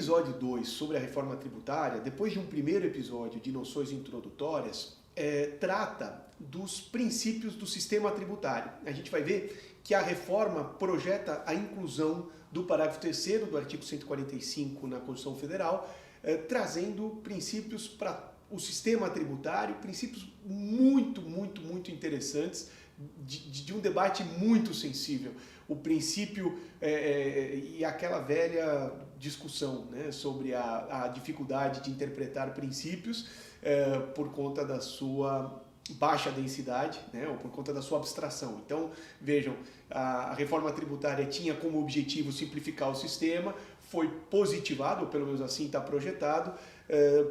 episódio 2 sobre a reforma tributária, depois de um primeiro episódio de noções introdutórias, trata dos princípios do sistema tributário. A gente vai ver que a reforma projeta a inclusão do parágrafo 3º do artigo 145 na Constituição Federal, trazendo princípios para o sistema tributário, princípios muito interessantes, de um debate muito sensível. O princípio e aquela velha discussão, né, sobre a dificuldade de interpretar princípios por conta da sua baixa densidade, né, ou por conta da sua abstração. Então, vejam, a reforma tributária tinha como objetivo simplificar o sistema, foi positivado, ou pelo menos assim está projetado,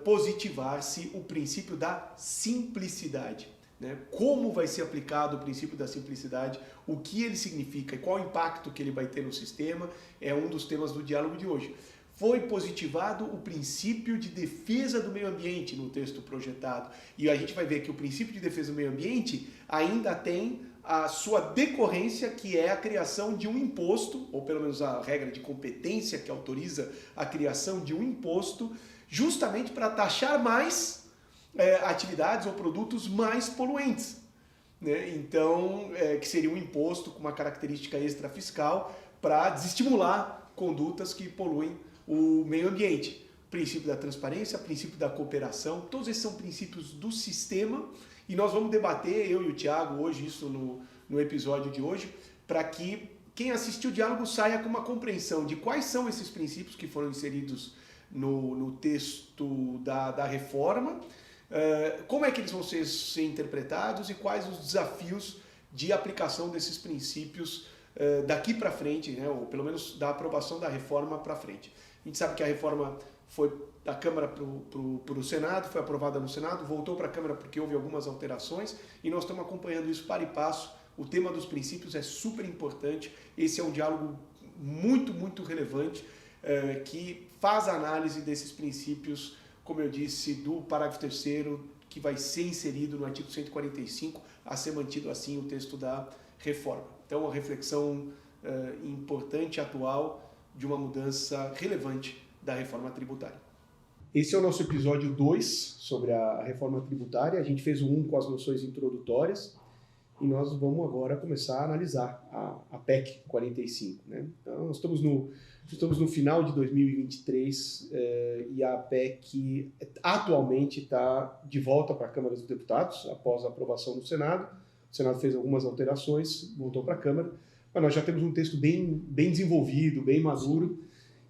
positivar-se o princípio da simplicidade. Né? Como vai ser aplicado o princípio da simplicidade, o que ele significa e qual o impacto que ele vai ter no sistema, é um dos temas do diálogo de hoje. Foi positivado o princípio de defesa do meio ambiente no texto projetado. E a gente vai ver que o princípio de defesa do meio ambiente ainda tem a sua decorrência, que é a criação de um imposto, ou pelo menos a regra de competência que autoriza a criação de um imposto, justamente para taxar mais atividades ou produtos mais poluentes. Né? Então, que seria um imposto com uma característica extrafiscal para desestimular condutas que poluem o meio ambiente. Princípio da transparência, princípio da cooperação, todos esses são princípios do sistema e nós vamos debater, eu e o Thiago, hoje, isso no episódio de hoje, para que quem assistiu o diálogo saia com uma compreensão de quais são esses princípios que foram inseridos no texto da reforma, como é que eles vão ser interpretados e quais os desafios de aplicação desses princípios daqui para frente, né, ou pelo menos da aprovação da reforma para frente. A gente sabe que a reforma foi da Câmara para o Senado, foi aprovada no Senado, voltou para a Câmara porque houve algumas alterações e nós estamos acompanhando isso para e passo. O tema dos princípios é super importante, esse é um diálogo muito relevante que faz a análise desses princípios, como eu disse, do parágrafo 3º, que vai ser inserido no artigo 145, a ser mantido assim o texto da reforma. Então, uma reflexão importante, atual, de uma mudança relevante da reforma tributária. Esse é o nosso episódio 2 sobre a reforma tributária. A gente fez o 1 com as noções introdutórias e nós vamos agora começar a analisar a PEC 45. Né? Então, nós estamos no final de 2023 e a PEC atualmente está de volta para a Câmara dos Deputados, após a aprovação no Senado. O Senado fez algumas alterações, voltou para a Câmara, mas nós já temos um texto bem desenvolvido, bem maduro.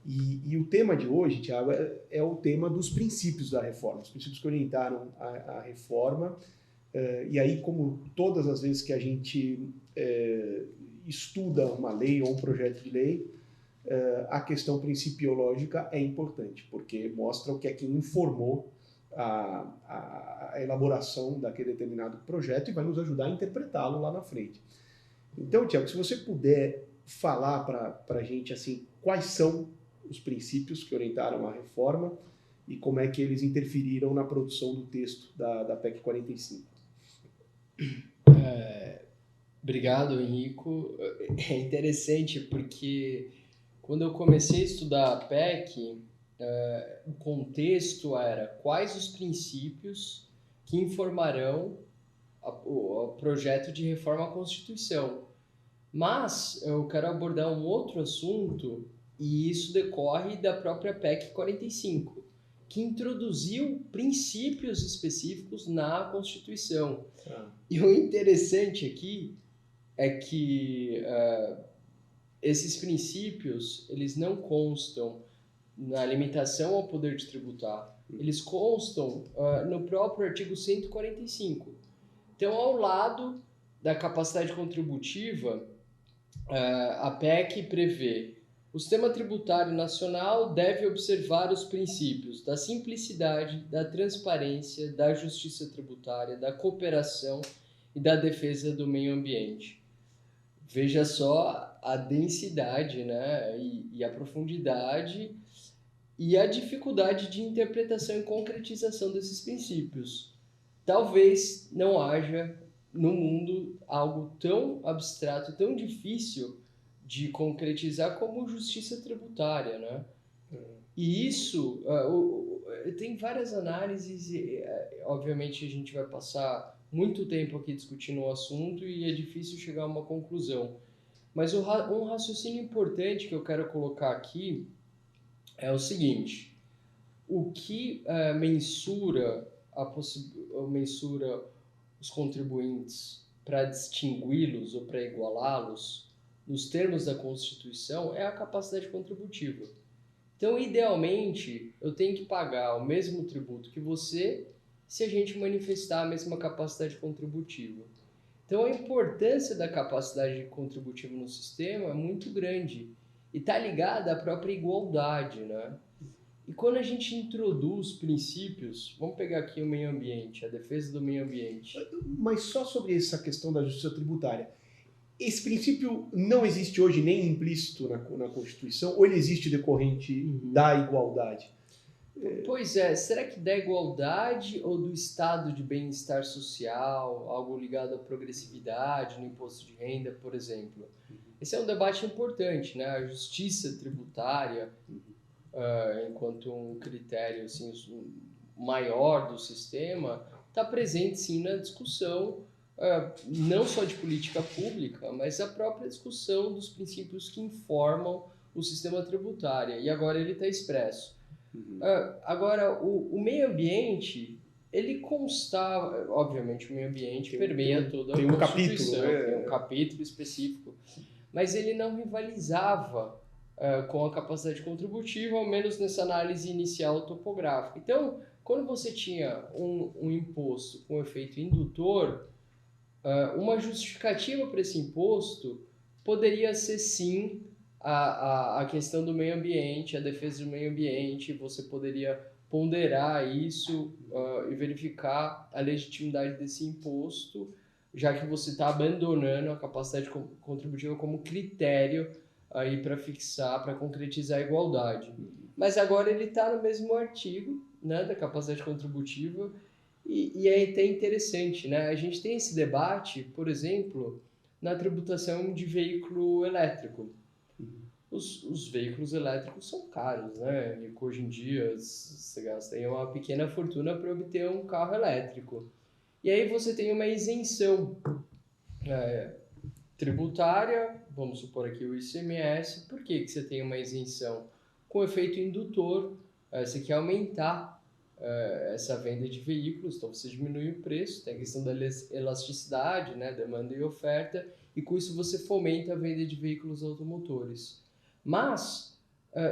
E o tema de hoje, Thiago, é o tema dos princípios da reforma, os princípios que orientaram a reforma. E aí, como todas as vezes que a gente estuda uma lei ou um projeto de lei, a questão principiológica é importante, porque mostra o que é que informou a elaboração daquele determinado projeto e vai nos ajudar a interpretá-lo lá na frente. Então, Thiago, se você puder falar para a gente assim, quais são os princípios que orientaram a reforma e como é que eles interferiram na produção do texto da PEC 45. Obrigado, Henrico. É interessante porque quando eu comecei a estudar a PEC, o contexto era quais os princípios que informarão o projeto de reforma à Constituição. Mas eu quero abordar um outro assunto e isso decorre da própria PEC 45, que introduziu princípios específicos na Constituição. E o interessante aqui é que esses princípios eles não constam na limitação ao poder de tributar, eles constam no próprio artigo 145. Então, ao lado da capacidade contributiva, a PEC prevê: o sistema tributário nacional deve observar os princípios da simplicidade, da transparência, da justiça tributária, da cooperação e da defesa do meio ambiente. Veja só a densidade, né, e a profundidade e a dificuldade de interpretação e concretização desses princípios. Talvez não haja no mundo algo tão abstrato, tão difícil de concretizar como justiça tributária, né? E isso, tem várias análises e, obviamente, a gente vai passar muito tempo aqui discutindo o assunto e é difícil chegar a uma conclusão. Mas um raciocínio importante que eu quero colocar aqui é o seguinte: o que mensura os contribuintes para distingui-los ou para igualá-los, nos termos da Constituição, é a capacidade contributiva. Então, idealmente, eu tenho que pagar o mesmo tributo que você se a gente manifestar a mesma capacidade contributiva. Então, a importância da capacidade contributiva no sistema é muito grande e está ligada à própria igualdade, né? E quando a gente introduz princípios, vamos pegar aqui o meio ambiente, a defesa do meio ambiente. Mas só sobre essa questão da justiça tributária. Esse princípio não existe hoje nem implícito na Constituição, ou ele existe decorrente da igualdade? Pois é, será que da igualdade ou do estado de bem-estar social, algo ligado à progressividade no imposto de renda, por exemplo? Esse é um debate importante, né? A justiça tributária, enquanto um critério assim, maior do sistema, está presente sim na discussão, não só de política pública, mas a própria discussão dos princípios que informam o sistema tributário. E agora ele está expresso. Agora, o meio ambiente, ele consta, obviamente o meio ambiente permeia toda a Tem um Constituição, capítulo, né? tem um capítulo específico, mas ele não rivalizava com a capacidade contributiva, ao menos nessa análise inicial topográfica. Então, quando você tinha um imposto com efeito indutor, uma justificativa para esse imposto poderia ser sim a questão do meio ambiente, a defesa do meio ambiente. Você poderia ponderar isso e verificar a legitimidade desse imposto, já que você está abandonando a capacidade contributiva como critério aí para fixar, para concretizar a igualdade. Mas agora ele está no mesmo artigo, né, da capacidade contributiva, e é até interessante, né? A gente tem esse debate, por exemplo, na tributação de veículo elétrico. Os veículos elétricos são caros, né? E hoje em dia você gasta aí uma pequena fortuna para obter um carro elétrico. E aí você tem uma isenção tributária, vamos supor aqui o ICMS. Por que você tem uma isenção? Com efeito indutor, você quer aumentar essa venda de veículos, então você diminui o preço, tem a questão da elasticidade, né, demanda e oferta, e com isso você fomenta a venda de veículos automotores. Mas,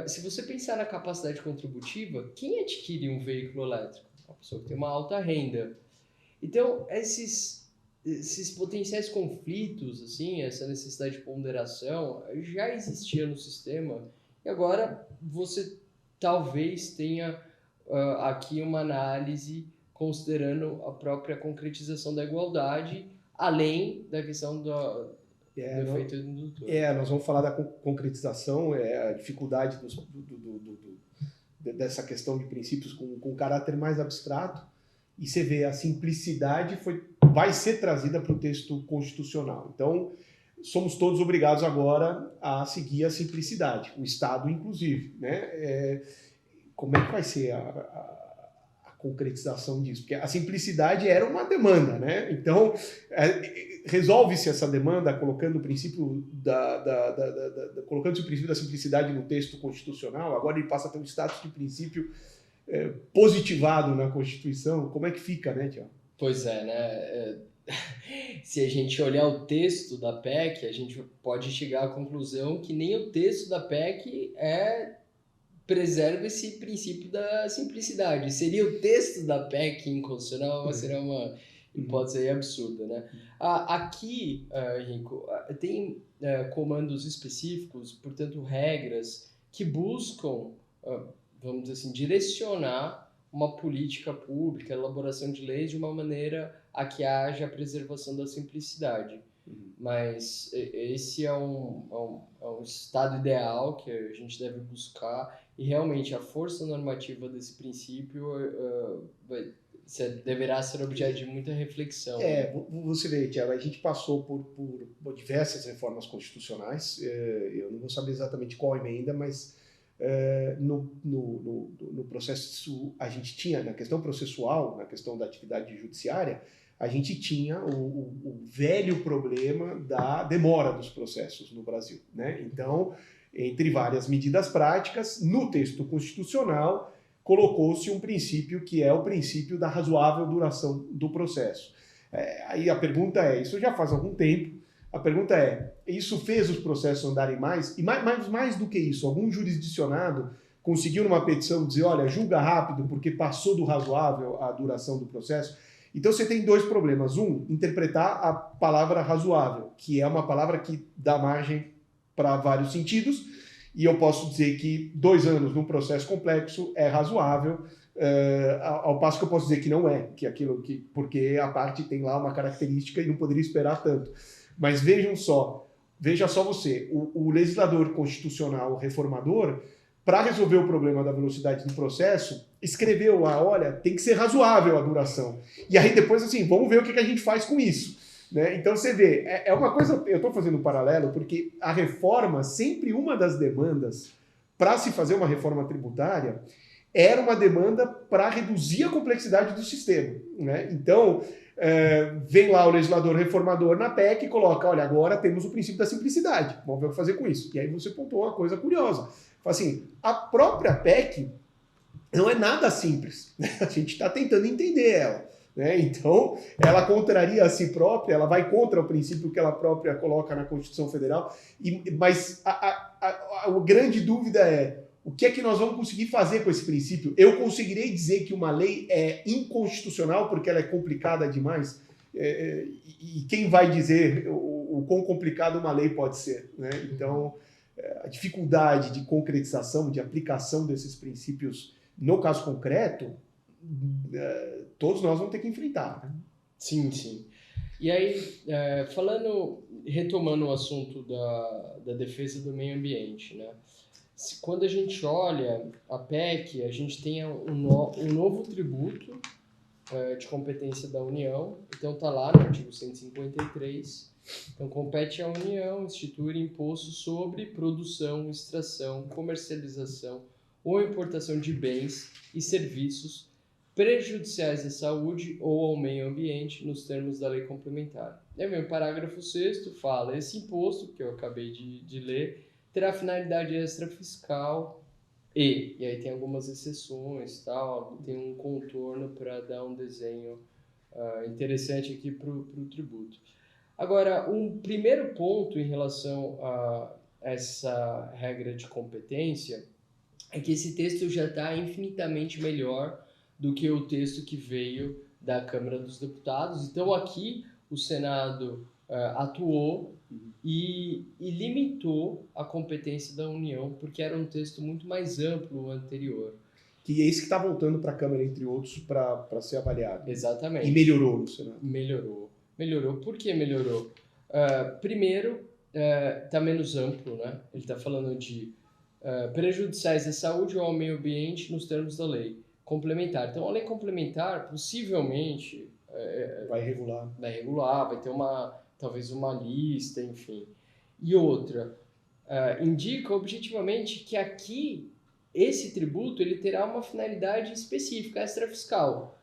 se você pensar na capacidade contributiva, quem adquire um veículo elétrico? A pessoa que tem uma alta renda. Então, esses potenciais conflitos, assim, essa necessidade de ponderação, já existia no sistema, e agora você talvez tenha aqui uma análise considerando a própria concretização da igualdade, além da questão do efeito indutor. Nós vamos falar da concretização, a dificuldade dessa questão de princípios com caráter mais abstrato, e você vê a simplicidade vai ser trazida para o texto constitucional. Então, somos todos obrigados agora a seguir a simplicidade, o Estado inclusive, né? Como é que vai ser a concretização disso? Porque a simplicidade era uma demanda, né? Então, resolve-se essa demanda colocando o princípio colocando-se o princípio da simplicidade no texto constitucional. Agora ele passa a ter um status de princípio positivado na Constituição. Como é que fica, né, Tiago? Pois é, né? Se a gente olhar o texto da PEC, a gente pode chegar à conclusão que nem o texto da PEC preserva esse princípio da simplicidade. Seria o texto da PEC inconstitucional, mas seria uma hipótese aí absurda, né? Aqui, Rico, tem comandos específicos, portanto, regras que buscam, vamos dizer assim, direcionar uma política pública, elaboração de leis de uma maneira a que haja a preservação da simplicidade. Mas esse é um estado ideal que a gente deve buscar, e realmente a força normativa desse princípio deverá ser objeto de muita reflexão. Você vê, Tiago, a gente passou por diversas reformas constitucionais, eu não vou saber exatamente qual emenda, mas no processo, a gente tinha, na questão processual, na questão da atividade judiciária, a gente tinha o velho problema da demora dos processos no Brasil, né? Então, entre várias medidas práticas, no texto constitucional, colocou-se um princípio que é o princípio da razoável duração do processo. Aí a pergunta é, isso já faz algum tempo, a pergunta é, isso fez os processos andarem mais? E mais do que isso, algum jurisdicionado conseguiu numa petição dizer, olha, julga rápido porque passou do razoável a duração do processo? Então você tem dois problemas. Um, interpretar a palavra razoável, que é uma palavra que dá margem para vários sentidos, e eu posso dizer que 2 anos num processo complexo é razoável, ao passo que eu posso dizer que não é, porque a parte tem lá uma característica e não poderia esperar tanto. Mas veja só você, o legislador constitucional reformador, para resolver o problema da velocidade do processo, escreveu lá, olha, tem que ser razoável a duração. E aí depois, assim, vamos ver o que a gente faz com isso. Né? Então você vê, é uma coisa, eu estou fazendo um paralelo, porque a reforma, sempre uma das demandas para se fazer uma reforma tributária, era uma demanda para reduzir a complexidade do sistema. Né? Então, vem lá o legislador reformador na PEC e coloca, olha, agora temos o princípio da simplicidade, vamos ver o que fazer com isso. E aí você pontuou uma coisa curiosa. Assim, a própria PEC não é nada simples. A gente está tentando entender ela. Né? Então, ela contraria a si própria, ela vai contra o princípio que ela própria coloca na Constituição Federal, mas a grande dúvida é, o que é que nós vamos conseguir fazer com esse princípio? Eu conseguirei dizer que uma lei é inconstitucional porque ela é complicada demais? E quem vai dizer o quão complicada uma lei pode ser? Né? Então, a dificuldade de concretização, de aplicação desses princípios no caso concreto, todos nós vamos ter que enfrentar. Né? Sim, sim. E aí, retomando o assunto da defesa do meio ambiente, né? Quando a gente olha a PEC, a gente tem um novo tributo de competência da União, então está lá no artigo 153, então compete à União instituir imposto sobre produção, extração, comercialização ou importação de bens e serviços prejudiciais à saúde ou ao meio ambiente nos termos da lei complementar. E aí, o parágrafo 6º fala, esse imposto, que eu acabei de ler, terá finalidade extrafiscal e aí tem algumas exceções, tal, tem um contorno para dar um desenho interessante aqui para o tributo. Agora, um primeiro ponto em relação a essa regra de competência é que esse texto já está infinitamente melhor do que o texto que veio da Câmara dos Deputados. Então, aqui, o Senado atuou e limitou a competência da União, porque era um texto muito mais amplo o anterior. Que é esse que está voltando para a Câmara, entre outros, para ser avaliado. Exatamente. E melhorou no Senado. Melhorou. Por que melhorou? Primeiro, está menos amplo, né? Ele está falando de prejudiciais à saúde ou ao meio ambiente nos termos da lei complementar. Então, a lei complementar, possivelmente... vai regular. Vai ter talvez uma lista, enfim. E outra, indica objetivamente que aqui, esse tributo, ele terá uma finalidade específica, extrafiscal.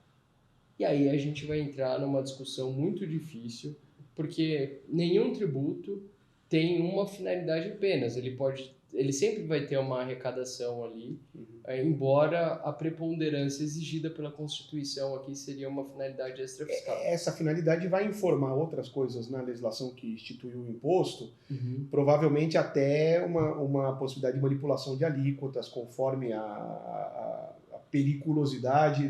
E aí a gente vai entrar numa discussão muito difícil, porque nenhum tributo tem uma finalidade apenas. Ele sempre vai ter uma arrecadação ali, embora a preponderância exigida pela Constituição aqui seria uma finalidade extrafiscal. Essa finalidade vai informar outras coisas na legislação que instituiu o imposto, provavelmente até uma possibilidade de manipulação de alíquotas conforme a periculosidade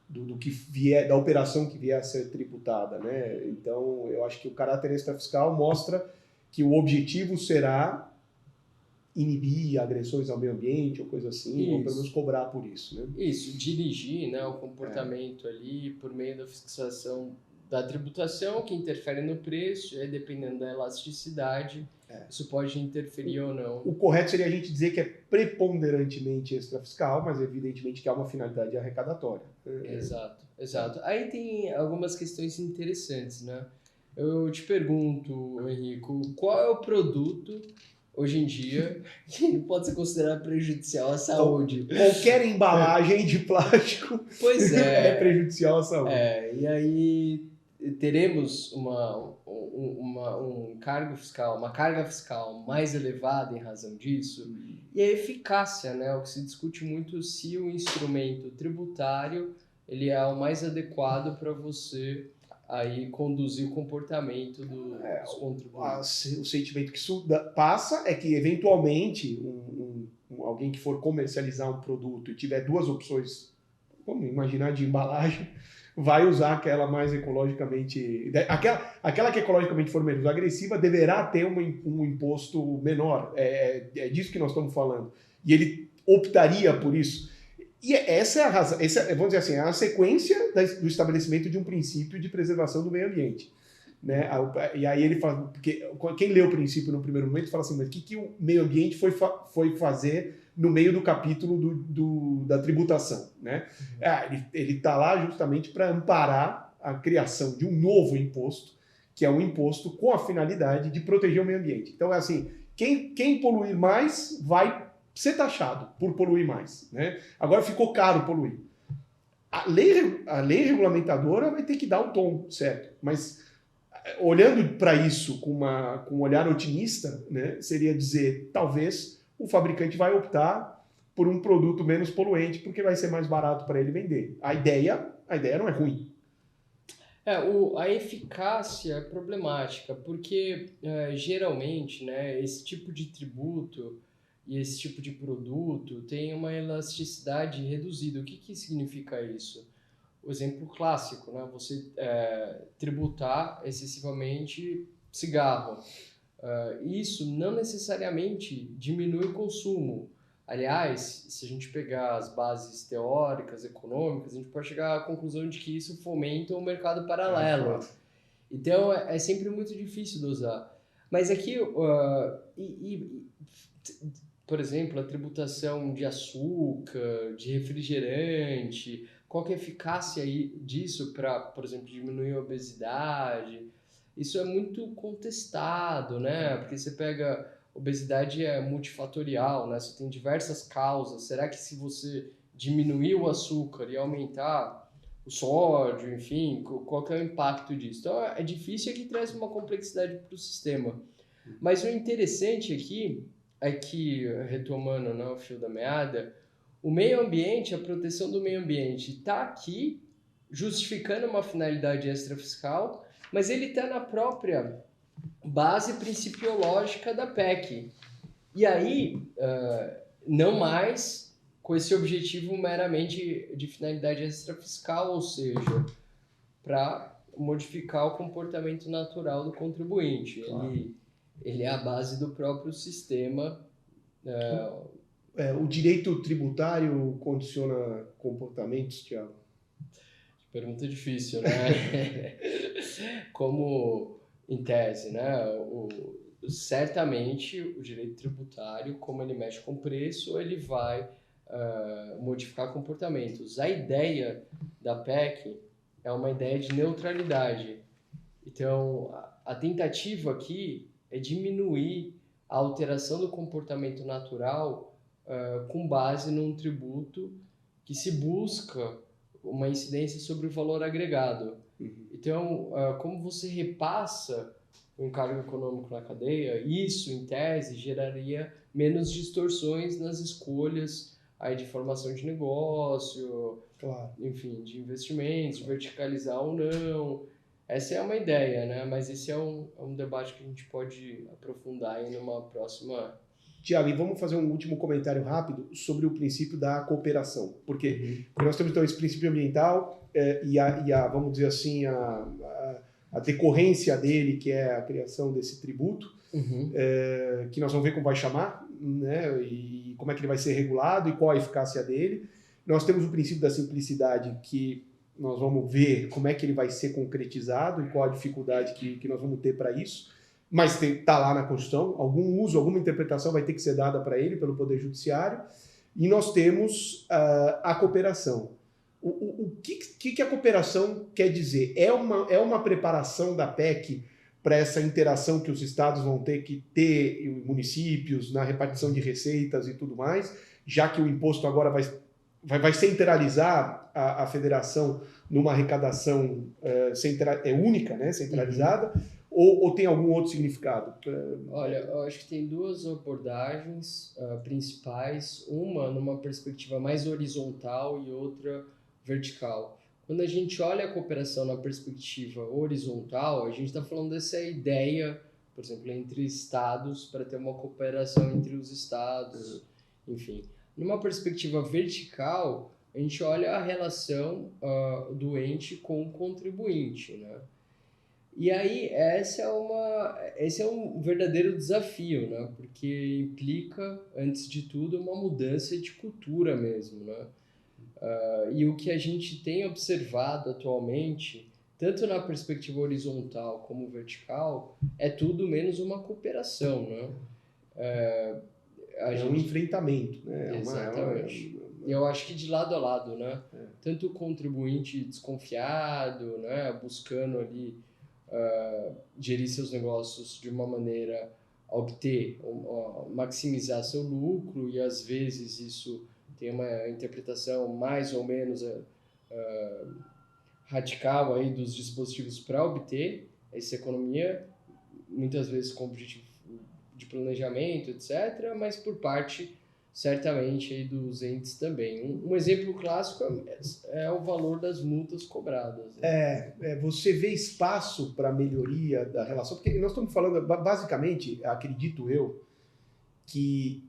do que vier, da operação que vier a ser tributada. Né? Então, eu acho que o caráter extrafiscal mostra que o objetivo será inibir agressões ao meio ambiente ou coisa assim, ou pelo menos cobrar por isso. Né? Isso, dirigir, né, o comportamento ali por meio da fixação da tributação, que interfere no preço, e dependendo da elasticidade, isso pode interferir ou não. O correto seria a gente dizer que é preponderantemente extrafiscal, mas evidentemente que há uma finalidade arrecadatória. Exato. Aí tem algumas questões interessantes, né? Eu te pergunto, Henrico, qual é o produto hoje em dia, que não pode ser considerado prejudicial à saúde. Qualquer embalagem de plástico Pois é é. prejudicial à saúde. E aí teremos um cargo fiscal, uma carga fiscal mais elevada em razão disso. E a eficácia, né? O que se discute muito se o instrumento tributário ele é o mais adequado para você aí conduzir o comportamento dos contribuintes. O sentimento que isso passa é que, eventualmente, alguém que for comercializar um produto e tiver duas opções, vamos imaginar, de embalagem, vai usar aquela mais ecologicamente... Aquela que ecologicamente for menos agressiva deverá ter um imposto menor. É disso que nós estamos falando. E ele optaria por isso. E essa é a razão, vamos dizer assim, é a sequência do estabelecimento de um princípio de preservação do meio ambiente. Né? E aí ele fala, porque quem lê o princípio no primeiro momento fala assim, mas o que o meio ambiente foi fazer no meio do capítulo da tributação? Né? Ele está lá justamente para amparar a criação de um novo imposto, que é um imposto com a finalidade de proteger o meio ambiente. Então é assim, quem poluir mais vai ser taxado por poluir mais. Né? Agora ficou caro poluir. A lei regulamentadora vai ter que dar o tom certo, mas olhando para isso com um olhar otimista, né, seria dizer, talvez o fabricante vai optar por um produto menos poluente porque vai ser mais barato para ele vender. A ideia não é ruim. A eficácia é problemática, porque geralmente, né, esse tipo de tributo e esse tipo de produto tem uma elasticidade reduzida. O que significa isso? O exemplo clássico, né? Você tributar excessivamente cigarro. Isso não necessariamente diminui o consumo. Aliás, se a gente pegar as bases teóricas, econômicas, a gente pode chegar à conclusão de que isso fomenta o mercado paralelo. Então, é sempre muito difícil de usar. Mas aqui, por exemplo, a tributação de açúcar, de refrigerante, qual que é a eficácia disso para, por exemplo, diminuir a obesidade? Isso é muito contestado, né? Porque você pega... Obesidade é multifatorial, né? Você tem diversas causas. Será que se você diminuir o açúcar e aumentar o sódio, enfim, qual que é o impacto disso? Então, é difícil e aqui traz uma complexidade para o sistema. Mas o interessante aqui é que, retomando, né, o fio da meada, o meio ambiente, a proteção do meio ambiente está aqui justificando uma finalidade extrafiscal, mas ele está na própria base principiológica da PEC. E aí, não mais com esse objetivo meramente de finalidade extrafiscal, ou seja, para modificar o comportamento natural do contribuinte. Claro. Ele é a base do próprio sistema. O direito tributário condiciona comportamentos, Thiago? Pergunta difícil, né? Como, em tese, né? Certamente o direito tributário, como ele mexe com preço, ele vai modificar comportamentos. A ideia da PEC é uma ideia de neutralidade. Então, a tentativa aqui é diminuir a alteração do comportamento natural com base num tributo que se busca uma incidência sobre o valor agregado. Então, como você repassa o encargo econômico na cadeia, isso, em tese, geraria menos distorções nas escolhas aí de formação de negócio, claro, enfim, de investimentos, verticalizar ou não. Essa é uma ideia, né? Mas esse é um debate que a gente pode aprofundar aí numa próxima... Tiago, e vamos fazer um último comentário rápido sobre o princípio da cooperação. Porque nós temos, então, esse princípio ambiental vamos dizer assim, a decorrência dele, que é a criação desse tributo, que nós vamos ver como vai chamar, né? E como é que ele vai ser regulado e qual a eficácia dele. Nós temos o princípio da simplicidade, que nós vamos ver como é que ele vai ser concretizado e qual a dificuldade que nós vamos ter para isso. Mas está lá na Constituição, algum uso, alguma interpretação vai ter que ser dada para ele pelo Poder Judiciário. E nós temos a cooperação. O que a cooperação quer dizer? É uma preparação da PEC para essa interação que os estados vão ter que ter, e municípios, na repartição de receitas e tudo mais, já que o imposto agora vai centralizar a federação numa arrecadação única, né, centralizada, ou tem algum outro significado? Olha, eu acho que tem duas abordagens principais, uma numa perspectiva mais horizontal e outra vertical. Quando a gente olha a cooperação na perspectiva horizontal, a gente está falando dessa ideia, por exemplo, entre estados, para ter uma cooperação entre os estados, enfim. Numa perspectiva vertical, a gente olha a relação do ente com o contribuinte, né? E aí, esse é um verdadeiro desafio, né? Porque implica, antes de tudo, uma mudança de cultura mesmo, né? E o que a gente tem observado atualmente, tanto na perspectiva horizontal como vertical, é tudo menos uma cooperação, né? Um enfrentamento, né? Exatamente. Eu acho que de lado a lado, né? Tanto o contribuinte desconfiado, né? Buscando ali gerir seus negócios de uma maneira a obter, maximizar seu lucro, e às vezes isso tem uma interpretação mais ou menos radical aí dos dispositivos para obter essa economia, muitas vezes com objetivo de planejamento, etc., mas por parte, certamente, aí dos entes também. Um exemplo clássico é o valor das multas cobradas. Né? Você vê espaço para melhoria da relação, porque nós estamos falando, basicamente, acredito eu, que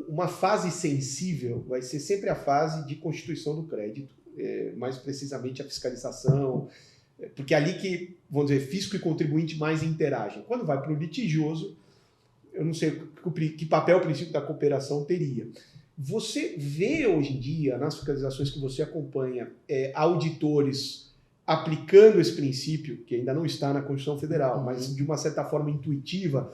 uma fase sensível vai ser sempre a fase de constituição do crédito, mais precisamente a fiscalização, porque é ali que, vamos dizer, fisco e contribuinte mais interagem. Quando vai para o litigioso, eu não sei que papel o princípio da cooperação teria. Você vê hoje em dia, nas fiscalizações que você acompanha, auditores aplicando esse princípio, que ainda não está na Constituição Federal, mas de uma certa forma intuitiva,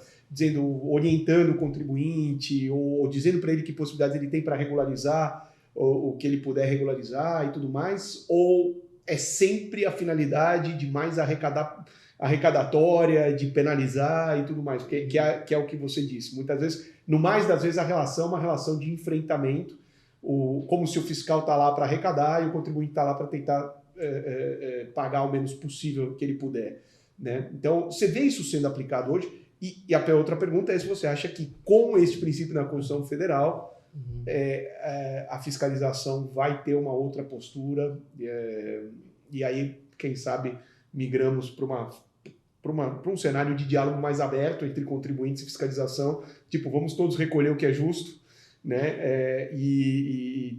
orientando o contribuinte, ou dizendo para ele que possibilidades ele tem para regularizar o que ele puder regularizar e tudo mais, ou é sempre a finalidade de mais arrecadatória, de penalizar e tudo mais, que é o que você disse. Muitas vezes, no mais das vezes, a relação é uma relação de enfrentamento, como se o fiscal está lá para arrecadar e o contribuinte está lá para tentar pagar o menos possível que ele puder. Né? Então, você vê isso sendo aplicado hoje, e a outra pergunta é se você acha que, com esse princípio na Constituição Federal, a fiscalização vai ter uma outra postura, e aí, quem sabe, migramos para um cenário de diálogo mais aberto entre contribuintes e fiscalização, tipo, vamos todos recolher o que é justo, né? E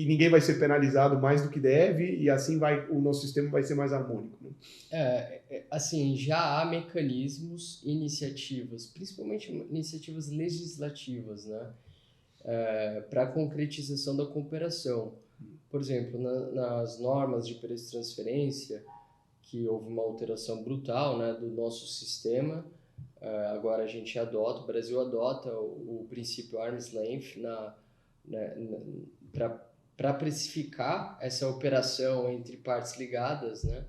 ninguém vai ser penalizado mais do que deve, e assim o nosso sistema vai ser mais harmônico. Né? Assim, já há mecanismos, iniciativas, principalmente iniciativas legislativas, né? Para a concretização da cooperação. Por exemplo, nas normas de preço de transferência, que houve uma alteração brutal, né, do nosso sistema, agora o Brasil adota o princípio arm's length para precificar essa operação entre partes ligadas, né?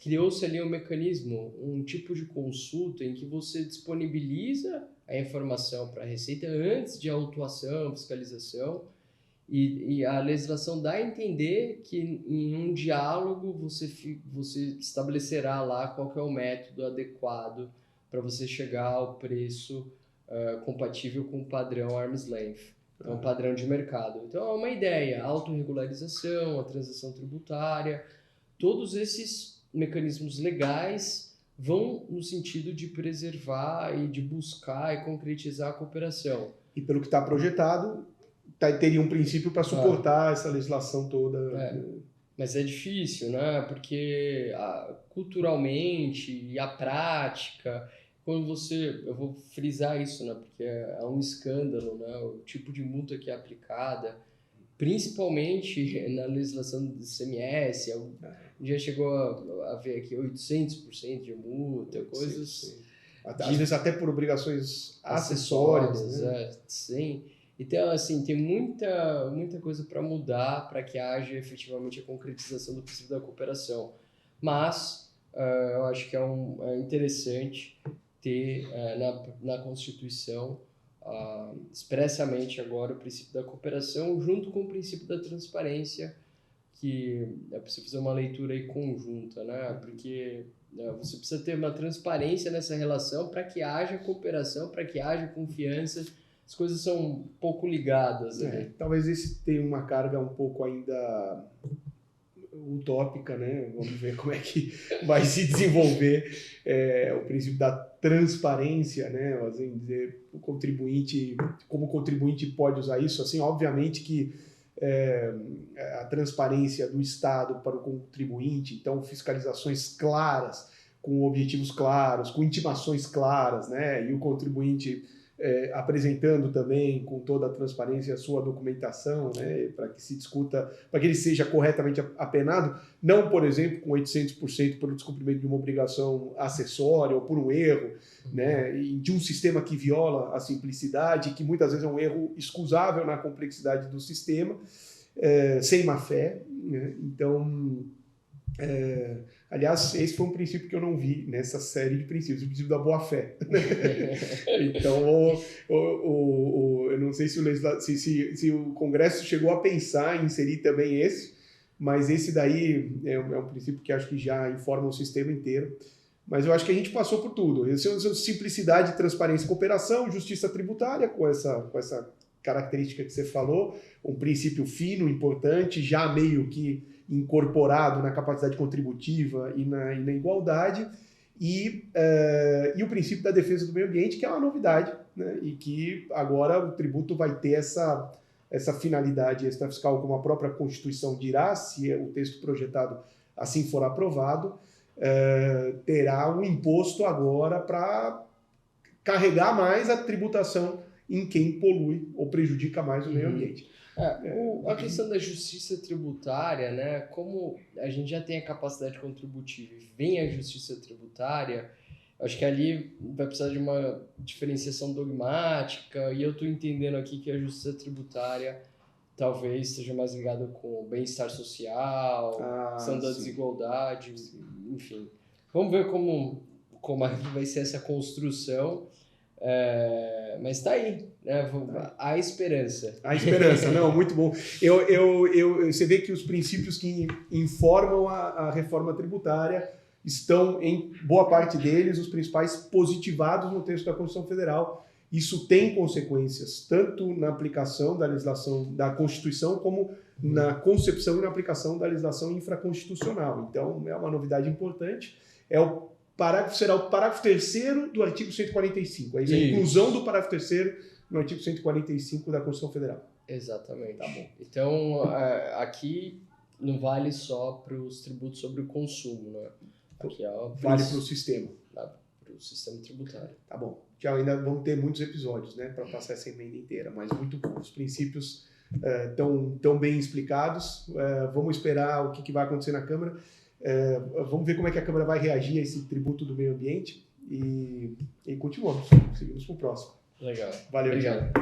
Criou-se ali um mecanismo, um tipo de consulta em que você disponibiliza a informação para a Receita antes de autuação, fiscalização, e a legislação dá a entender que em um diálogo você estabelecerá lá qual que é o método adequado para você chegar ao preço compatível com o padrão arm's length, então o padrão de mercado. Então é uma ideia, a autorregularização, a transação tributária, todos esses mecanismos legais vão no sentido de preservar e de buscar e concretizar a cooperação. E pelo que está projetado, teria um princípio para suportar essa legislação toda. Mas é difícil, né? Porque culturalmente e a prática, quando eu vou frisar isso, né? Porque é um escândalo, né? O tipo de multa que é aplicada, principalmente na legislação do ICMS, já chegou a ver aqui 800% de multa, coisas... Às vezes até por obrigações acessórias, né? Sim. Então, assim, tem muita coisa para mudar para que haja efetivamente a concretização do princípio da cooperação. Mas eu acho que é interessante ter na Constituição expressamente agora o princípio da cooperação junto com o princípio da transparência, que é preciso fazer uma leitura aí conjunta, né? Porque você precisa ter uma transparência nessa relação para que haja cooperação, para que haja confiança. As coisas são um pouco ligadas, né? Talvez esse tenha uma carga um pouco ainda utópica, né? Vamos ver como é que vai se desenvolver o princípio da transparência, né? Assim, dizer, o contribuinte, como o contribuinte pode usar isso, assim, obviamente que a transparência do Estado para o contribuinte, então fiscalizações claras, com objetivos claros, com intimações claras, né? E o contribuinte apresentando também com toda a transparência a sua documentação, né, para que se discuta, para que ele seja corretamente apenado, não, por exemplo, com 800% pelo descumprimento de uma obrigação acessória ou por um erro, né, de um sistema que viola a simplicidade, que muitas vezes é um erro excusável na complexidade do sistema, sem má fé, né? Então, aliás, esse foi um princípio que eu não vi nessa série de princípios, o princípio da boa-fé. Então, eu não sei se o Congresso chegou a pensar em inserir também esse, mas esse daí é um princípio que acho que já informa o sistema inteiro. Mas eu acho que a gente passou por tudo. Simplicidade, transparência e cooperação, justiça tributária, com essa característica que você falou, um princípio fino, importante, já meio que incorporado na capacidade contributiva e na igualdade, e o princípio da defesa do meio ambiente, que é uma novidade, né? E que agora o tributo vai ter essa finalidade extrafiscal, como a própria Constituição dirá, se o texto projetado assim for aprovado, terá um imposto agora para carregar mais a tributação em quem polui ou prejudica mais o meio ambiente. A questão da justiça tributária, né? Como a gente já tem a capacidade contributiva e vem a justiça tributária, acho que ali vai precisar de uma diferenciação dogmática, e eu estou entendendo aqui que a justiça tributária talvez esteja mais ligada com o bem-estar social, questão da desigualdade, enfim. Vamos ver como vai ser essa construção. Mas está aí, né? Há esperança. Há esperança, não, muito bom. Você vê que os princípios que informam a reforma tributária estão, em boa parte deles, os principais positivados no texto da Constituição Federal. Isso tem consequências, tanto na aplicação da legislação da Constituição, como na concepção e na aplicação da legislação infraconstitucional. Então, é uma novidade importante. Será o parágrafo 3º do artigo 145. A inclusão do parágrafo 3º no artigo 145 da Constituição Federal. Exatamente. Tá bom. Então, aqui não vale só para os tributos sobre o consumo, né? Aqui vale para o sistema. Para o sistema tributário. Tá bom. Já ainda vão ter muitos episódios, né, para passar essa emenda inteira, mas muito bom. Os princípios tão bem explicados. Vamos esperar o que vai acontecer na Câmara. Vamos ver como é que a Câmara vai reagir a esse tributo do meio ambiente e continuamos. Seguimos para o próximo. Legal. Valeu, obrigado.